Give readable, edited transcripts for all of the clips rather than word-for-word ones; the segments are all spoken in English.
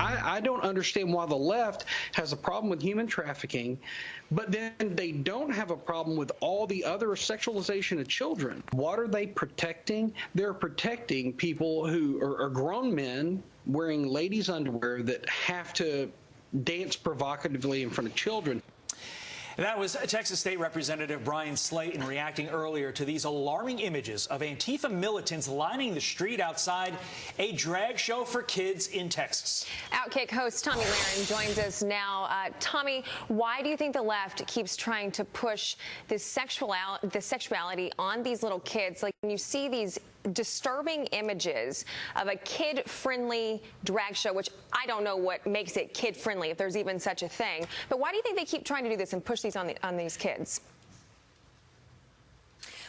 I don't understand why the left has a problem with human trafficking, but then they don't have a problem with all the other sexualization of children. What are they protecting? They're protecting people who are grown men wearing ladies' underwear that have to dance provocatively in front of children. That was Texas State Representative Brian Slayton reacting earlier to these alarming images of Antifa militants lining the street outside a drag show for kids in Texas. Outkick host Tommy Lahren joins us now. Tommy, why do you think the left keeps trying to push this sexuality on these little kids? Like, when you see these disturbing images of a kid-friendly drag show, which I don't know what makes it kid-friendly, if there's even such a thing. But why do you think they keep trying to do this and push these on these kids?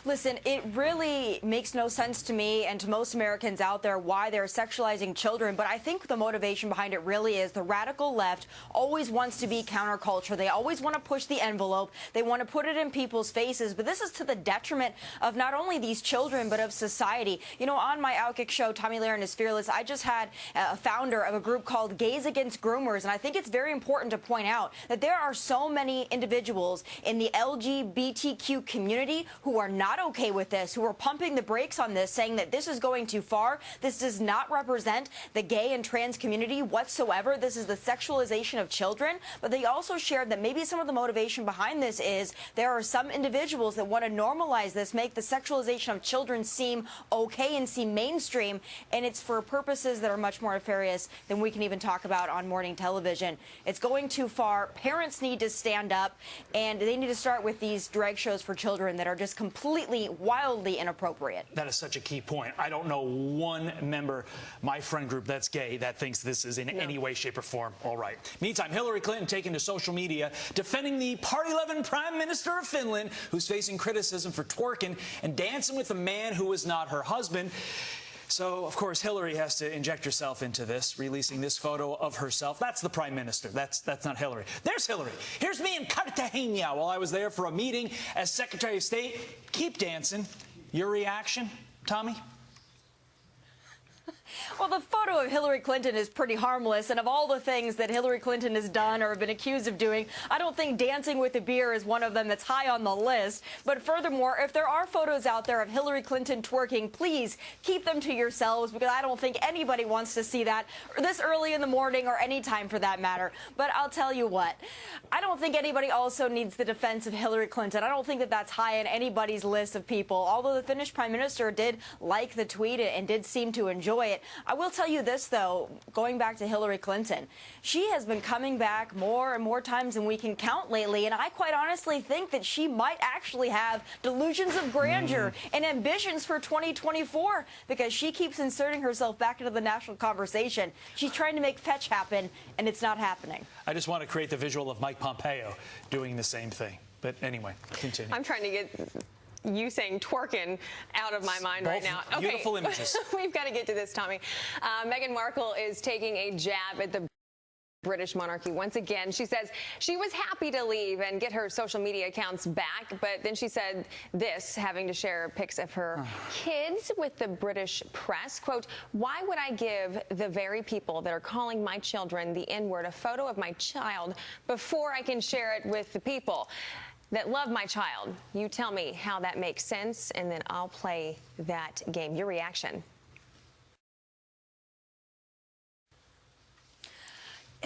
Listen, it really makes no sense to me and to most Americans out there why they're sexualizing children. But I think the motivation behind it really is the radical left always wants to be counterculture. They always want to push the envelope. They want to put it in people's faces. But this is to the detriment of not only these children, but of society. You know, on my Outkick show, Tommy Lahren is Fearless, I just had a founder of a group called Gays Against Groomers. And I think it's very important to point out that there are so many individuals in the LGBTQ community who are not okay with this, who are pumping the brakes on this, saying that this is going too far. This does not represent the gay and trans community whatsoever. This is the sexualization of children. But they also shared that maybe some of the motivation behind this is there are some individuals that want to normalize this, make the sexualization of children seem okay and seem mainstream, and it's for purposes that are much more nefarious than we can even talk about on morning television. It's going too far. Parents need to stand up, and they need to start with these drag shows for children that are just completely, wildly inappropriate. That is such a key point. I don't know one member, my friend group that's gay, that thinks this is in any way, shape, or form all right. Meantime, Hillary Clinton taking to social media, defending the Party Loving Prime Minister of Finland, who's facing criticism for twerking and dancing with a man who was not her husband. So, of course, Hillary has to inject herself into this, releasing this photo of herself. That's the Prime Minister. That's not Hillary. There's Hillary. Here's me in Cartagena while I was there for a meeting as Secretary of State. Keep dancing. Your reaction, Tommy? Well, the photo of Hillary Clinton is pretty harmless, and of all the things that Hillary Clinton has done or been accused of doing, I don't think dancing with a beer is one of them that's high on the list. But furthermore, if there are photos out there of Hillary Clinton twerking, please keep them to yourselves, because I don't think anybody wants to see that this early in the morning or any time for that matter. But I'll tell you what, I don't think anybody also needs the defense of Hillary Clinton. I don't think that that's high on anybody's list of people, although the Finnish Prime Minister did like the tweet and did seem to enjoy it. I will tell you this, though, going back to Hillary Clinton, she has been coming back more and more times than we can count lately, and I quite honestly think that she might actually have delusions of grandeur and ambitions for 2024, because she keeps inserting herself back into the national conversation. She's trying to make fetch happen, and it's not happening. I just want to create the visual of Mike Pompeo doing the same thing. But anyway, continue. I'm trying to get you saying twerking out of my mind right now. Okay. Beautiful images. We've got to get to this, Tommy. Meghan Markle is taking a jab at the British monarchy once again. She says she was happy to leave and get her social media accounts back, but then she said this, having to share pics of her kids with the British press. Quote, "Why would I give the very people that are calling my children the N-word a photo of my child before I can share it with the people that love my child? You tell me how that makes sense, and then I'll play that game." Your reaction?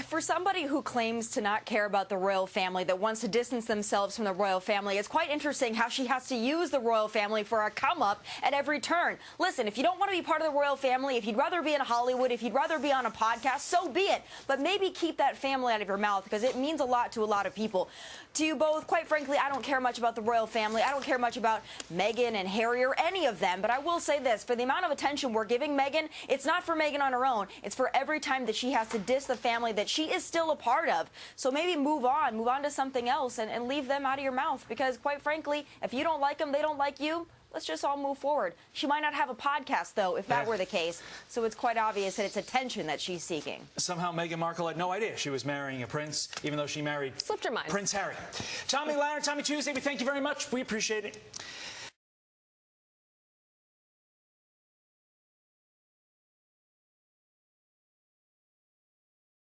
For somebody who claims to not care about the royal family, that wants to distance themselves from the royal family, it's quite interesting how she has to use the royal family for a come-up at every turn. Listen, if you don't want to be part of the royal family, if you'd rather be in Hollywood, if you'd rather be on a podcast, so be it. But maybe keep that family out of your mouth, because it means a lot to a lot of people. To you both, quite frankly, I don't care much about the royal family. I don't care much about Meghan and Harry or any of them. But I will say this, for the amount of attention we're giving Meghan, it's not for Meghan on her own. It's for every time that she has to diss the family that she is still a part of. So maybe move on to something else and leave them out of your mouth, because quite frankly, if you don't like them, they don't like you. Let's just all move forward. She might not have a podcast, though, if that were the case. So it's quite obvious that it's attention that she's seeking. Somehow Meghan Markle had no idea she was marrying a prince, even though she married Slipped her mind. Prince Harry. Tommy Lahren, Tommy Tuesday, we thank you very much. We appreciate it.